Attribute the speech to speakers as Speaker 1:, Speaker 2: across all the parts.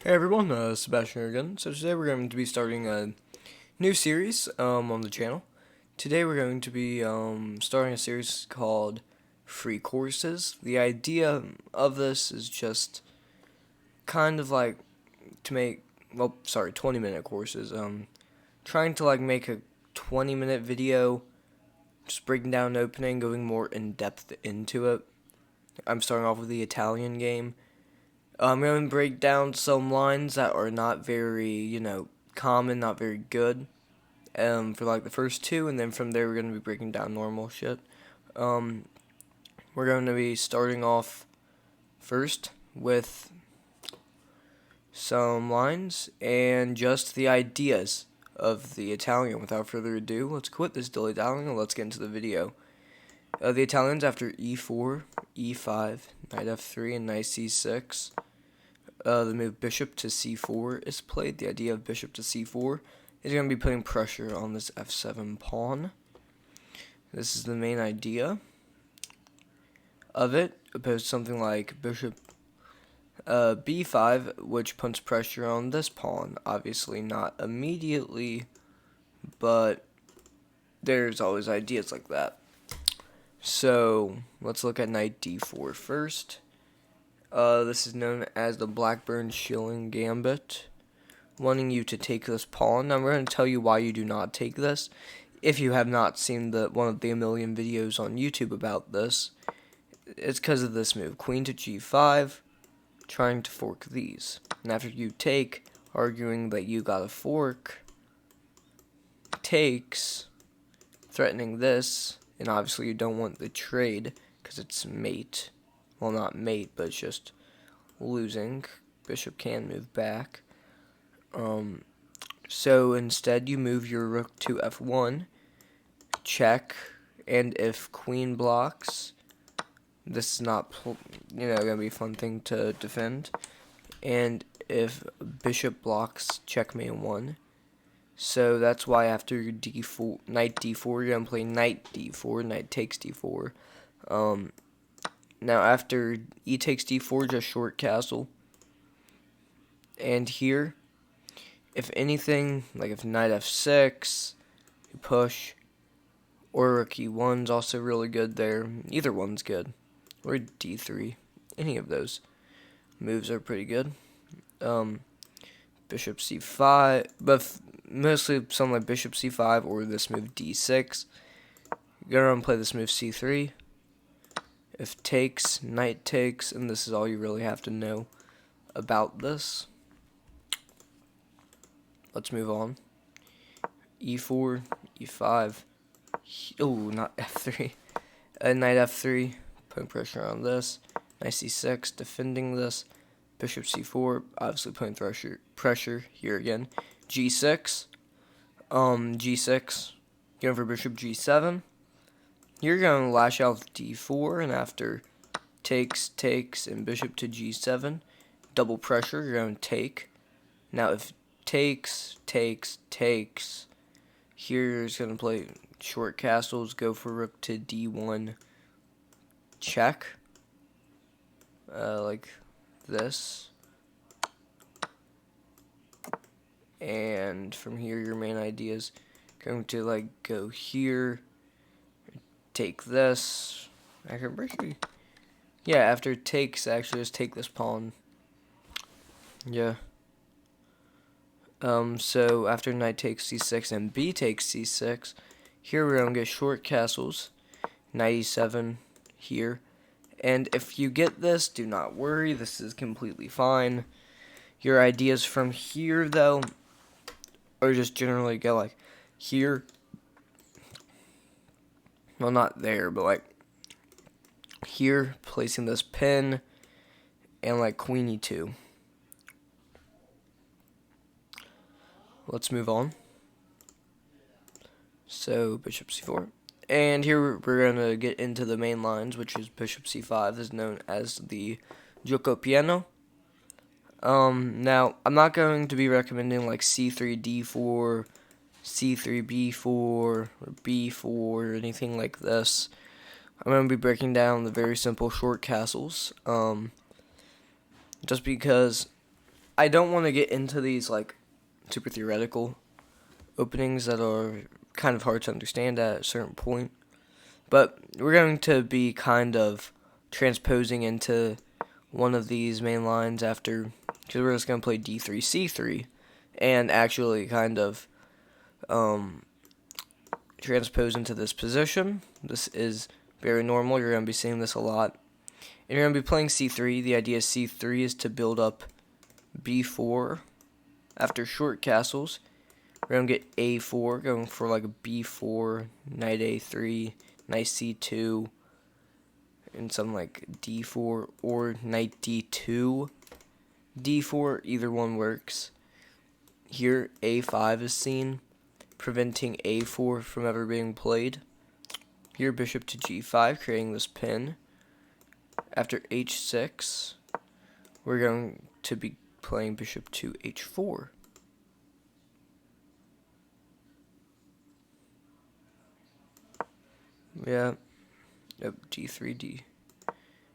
Speaker 1: Hey everyone, Sebastian here again. So today we're going to be starting a new series on the channel. Today we're going to be starting a series called Free Courses. The idea of this is just kind of like to make, 20-minute courses. Trying to like make a 20-minute video, just breaking down an opening, going more in depth into it. I'm starting off with the Italian game. I'm going to break down some lines that are not very, common, not very good, for like the first two, and then from there we're going to be breaking down normal shit. Um, we're going to be starting off first with some lines and just the ideas of the Italian. Without further ado, let's quit this dilly dallying and let's get into the video. The Italians after e4, e5, knight f3, and knight c6. The move bishop to c4 is played. The idea of bishop to c4 is going to be putting pressure on this f7 pawn. This is the main idea of it, opposed to something like bishop b5, which puts pressure on this pawn. Obviously not immediately, but there's always ideas like that. So let's look at knight d4 first. This is known as the Blackburne-Schilling Gambit, wanting you to take this pawn. Now, I'm going to tell you why you do not take this. If you have not seen one of the a million videos on YouTube about this, it's because of this move. Queen to g5, trying to fork these. And after you take, arguing that you got a fork, takes, threatening this, and obviously you don't want the trade because it's mate. Well, not mate, but it's just losing. Bishop can move back. So instead you move your rook to f1, check, and if queen blocks, this is not, gonna be a fun thing to defend. And if bishop blocks, checkmate 1. So that's why after d4, knight d4, you're gonna play knight d4, knight takes d4. Now after e takes d4, just short castle. And here, if anything, like if knight f6, you push, or rook e1's also really good there. Either one's good. Or d3. Any of those moves are pretty good. Bishop c5, but mostly something like bishop c5 or this move d6. You're going to play this move c3. If takes, knight takes, and this is all you really have to know about this. Let's move on. e4, e5. Oh, not f3. Knight f3, putting pressure on this. Knight c6, defending this. Bishop c4, obviously putting pressure here again. g6. G6. Going for bishop g7. You're going to lash out with d4, and after takes, and bishop to g7, double pressure, you're going to take. Now, if takes, here's going to play short castles, go for rook to d1, check, like this. And from here, your main idea is going to, like, go here, take this. I can actually, yeah, after takes, actually just take this pawn. Yeah. So after knight takes c6 and b takes c6, here we're going to get short castles, knight e7 here. And if you get this, do not worry, this is completely fine. Your ideas from here, though, are just generally go like here. Well, not there, but like here, placing this pin, and like queen e2. Let's move on. So bishop c4. And here we're going to get into the main lines, which is bishop c5, is known as the gioco piano. Now, I'm not going to be recommending like c3, d4, c3, b4, or b4, or anything like this. I'm going to be breaking down the very simple short castles, just because I don't want to get into these like super theoretical openings that are kind of hard to understand at a certain point. But we're going to be kind of transposing into one of these main lines after, because we're just going to play d3, c3, and actually kind of transpose into this position. This is very normal. You're going to be seeing this a lot. And you're going to be playing c3. The idea of c3 is to build up b4 after short castles. We're going to get a4, going for like a b4, knight a3, knight c2, and something like d4 or knight d2, d4, either one works. Here, a5 is seen, preventing a4 from ever being played. Here, bishop to g5, creating this pin. After h6, we're going to be playing bishop to h4. Yeah. Yep, d3,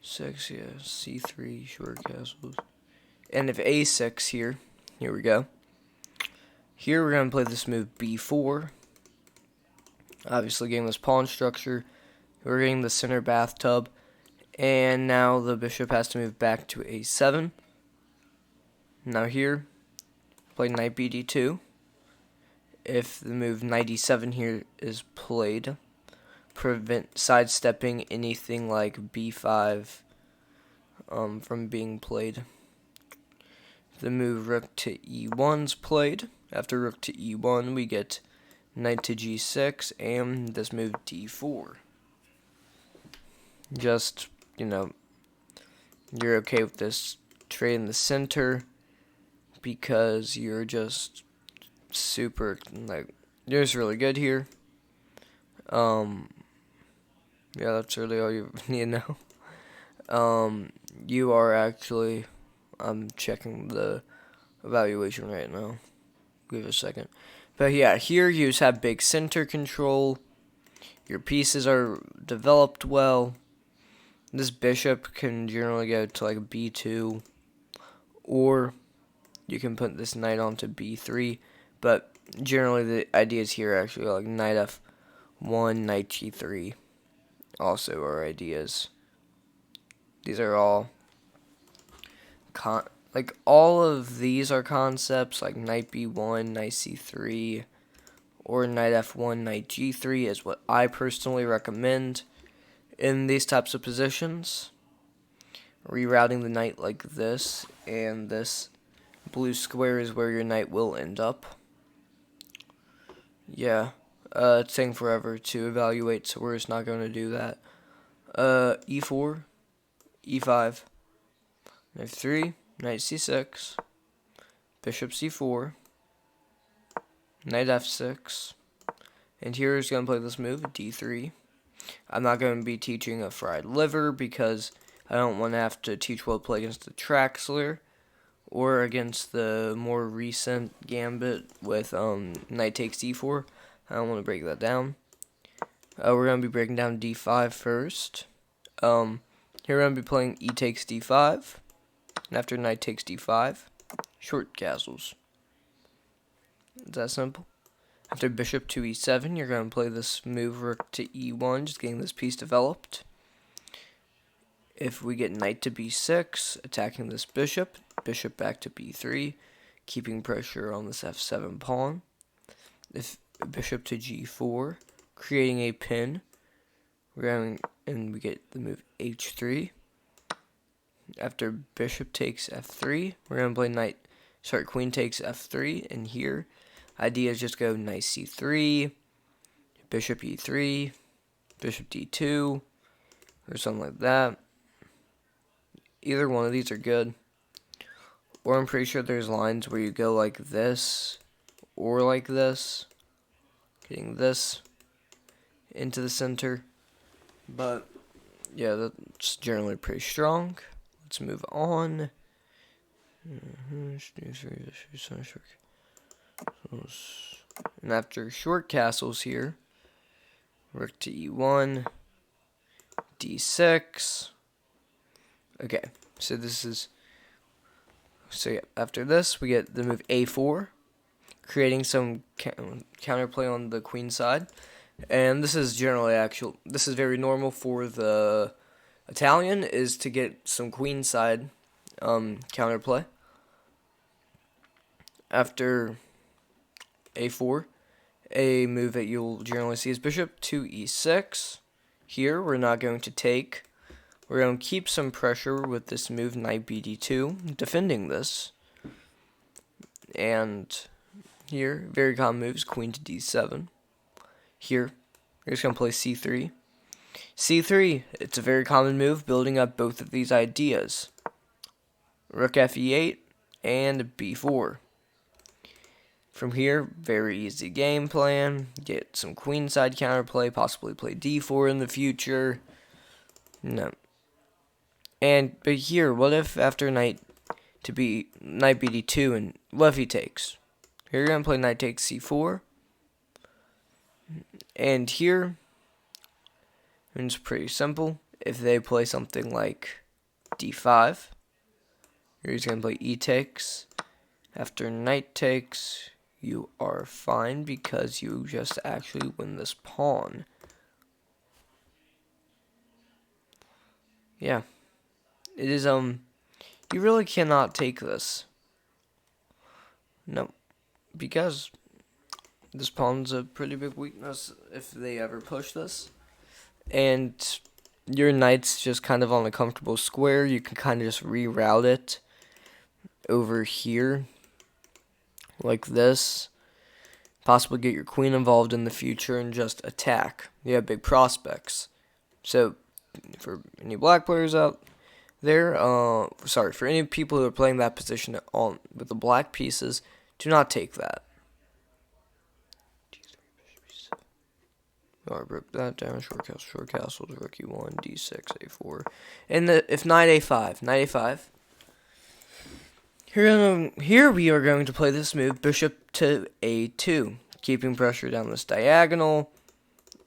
Speaker 1: d6, yeah, c3, short castles. And if a6 here we go. Here we're going to play this move b4. Obviously getting this pawn structure. We're getting the center bathtub. And now the bishop has to move back to a7. Now here, play knight bd2. If the move knight e7 here is played, prevent sidestepping anything like b5 from being played. The move rook to e1's played. After rook to e1, we get knight to g6 and this move d4. Just, you're okay with this trade in the center because you're just super, you're just really good here. Yeah, that's really all you need to know. You are actually, I'm checking the evaluation right now. Give it a second. But yeah, here you just have big center control. Your pieces are developed well. This bishop can generally go to like b2. Or you can put this knight onto b3. But generally the ideas here are actually like knight f1, knight g3. Also are ideas. These are all all of these are concepts, like knight b1, knight c3, or knight f1, knight g3 is what I personally recommend in these types of positions. Rerouting the knight like this, and this blue square is where your knight will end up. Yeah, it's taking forever to evaluate, so we're just not going to do that. e4, e5, knight f3, knight c6, bishop c4, knight f6, and here is going to play this move, d3. I'm not going to be teaching a fried liver because I don't want to have to teach well play against the Traxler or against the more recent gambit with knight takes d4. I don't want to break that down. We're going to be breaking down d5 first. Here we're going to be playing e takes d5. And after knight takes d5, short castles. It's that simple. After bishop to e7, you're going to play this move rook to e1, just getting this piece developed. If we get knight to b6, attacking this bishop, bishop back to b3, keeping pressure on this f7 pawn. If bishop to g4, creating a pin, and we get the move h3. After bishop takes f3, we're going to play queen takes f3, and here, ideas just go knight c3, bishop e3, bishop d2, or something like that. Either one of these are good. Or I'm pretty sure there's lines where you go like this, or like this, getting this into the center. But, yeah, that's generally pretty strong. Let's move on. And after short castles here, rook to e1, d6. Okay, so this is So yeah, after this, we get the move a4, creating some counterplay on the queen side. And this is this is very normal for the Italian, is to get some queen side counterplay. After a4, a move that you'll generally see is bishop to e6. Here, we're not going to take. We're going to keep some pressure with this move, knight bd2, defending this. And here, very common moves, queen to d7. Here, we're just going to play c3. c3, it's a very common move, building up both of these ideas. Rook fe8 and b4. From here, very easy game plan. Get some queenside counterplay, possibly play d4 in the future. No. But here, what if after knight bd2 and what if he takes? Here you're gonna play knight takes c4. And here, it's pretty simple. If they play something like d5, you're just gonna play e takes. After knight takes, you are fine because you just actually win this pawn. Yeah. It is, you really cannot take this. No. Because this pawn's a pretty big weakness if they ever push this. And your knight's just kind of on a comfortable square. You can kind of just reroute it over here. Like this. Possibly get your queen involved in the future and just attack. You have big prospects. So, for any black players out there, for any people who are playing that position with the black pieces, do not take that. Alright, broke that down. Short castles, rook e1, d6, a4. And if knight a5. Here we are going to play this move, bishop to a2, keeping pressure down this diagonal,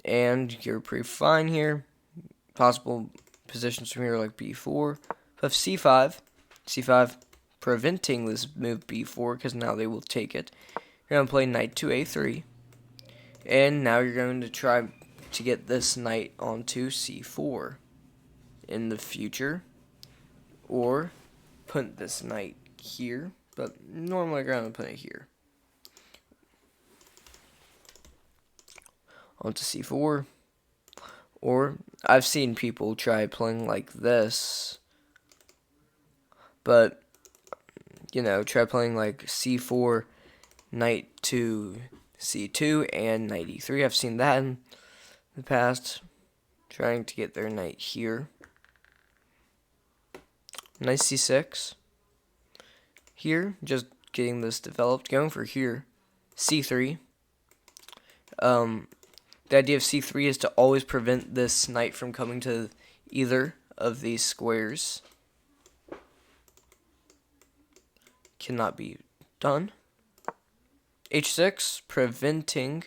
Speaker 1: and you're pretty fine here. Possible positions from here like b4, but c5, preventing this move b4 because now they will take it. You're going to play knight to a3, and now you're going to try to get this knight onto c4 in the future, or put this knight here, but normally I'm going to put it here. Onto c4. Or I've seen people try playing like this, but try playing like c4, knight to c2, and knight e3. I've seen that in the past, trying to get their knight here. Knight c6. Here, just getting this developed, going for here, c3. The idea of c3 is to always prevent this knight from coming to either of these squares. Cannot be done. h6, preventing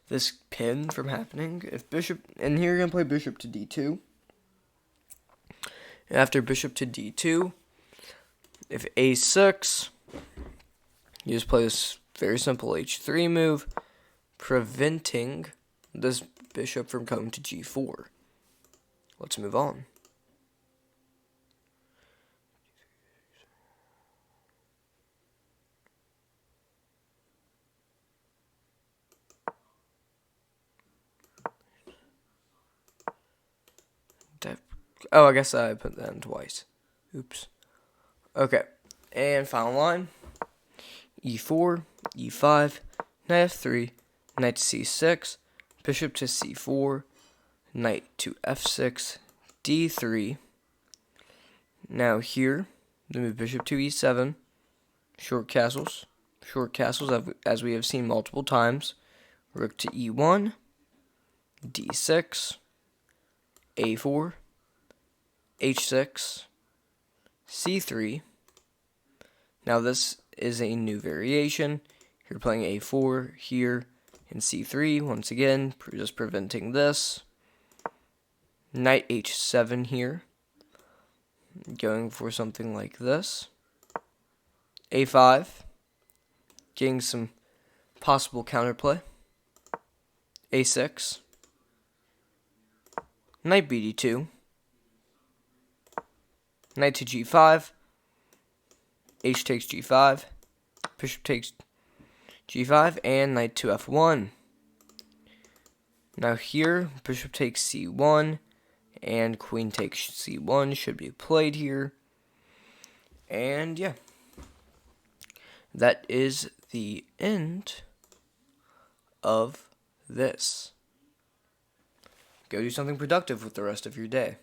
Speaker 1: this pin from happening. If bishop, and here you're going to play bishop to d2. And after bishop to d2, if a6, you just play this very simple h3 move, preventing this bishop from coming to g4. Let's move on. Oh, I guess I put that in twice. Oops. Okay. And final line. e4, e5, knight f3, knight to c6, bishop to c4, knight to f6, d3. Now here, the move bishop to e7, short castles, as we have seen multiple times, rook to e1, d6, a4, h6, c3. Now this is a new variation. You're playing a4 here in c3, once again, just preventing this. Knight h7 here, going for something like this. a5, getting some possible counterplay. a6, knight bd2, knight to g5, h takes g5, bishop takes g5, and knight to f1. Now here, bishop takes c1, and queen takes c1 should be played here. And yeah, that is the end of this. Go do something productive with the rest of your day.